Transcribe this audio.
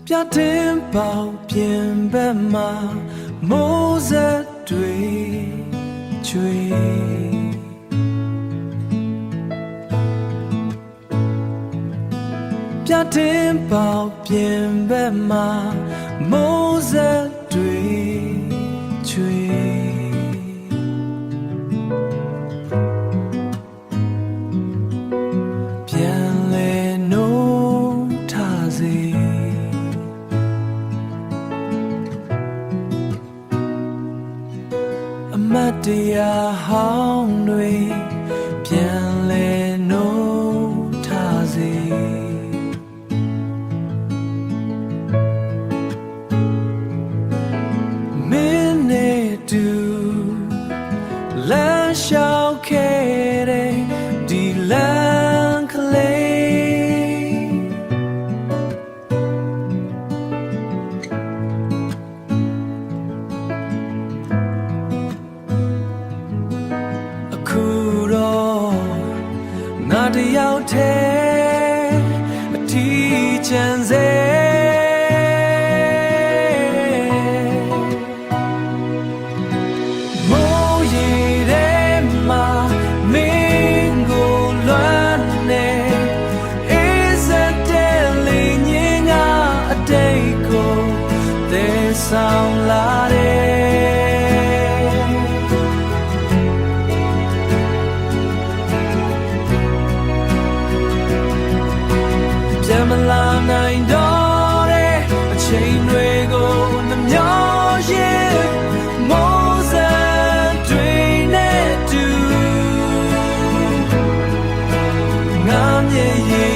ပြတင်ပေါင်းပြင်ဘက်မှာမိုးဆက်တွေချွေပြတင်ပေါင်းပြင်ဘက်မှာမိုးဆက်တွေချွေပြန်လဲနိုးထားစေအမတ်တရားဟောင်းတွေပြန်လဲနိုးထားစေမင်းနဲ့တူလမ်းလျှောက်ခဲ့တဲ့ဒီလမ်းကလေးအခုတော့ငါတယောက်တည်းအထီးချမ်းစေဆောင်လာတယ်ပြန်မလာနိုင်တော့တဲ့အချိန်တွေကိုနှမျောရင်မိုးစံတွေနဲ့တူငါမျက်ရည်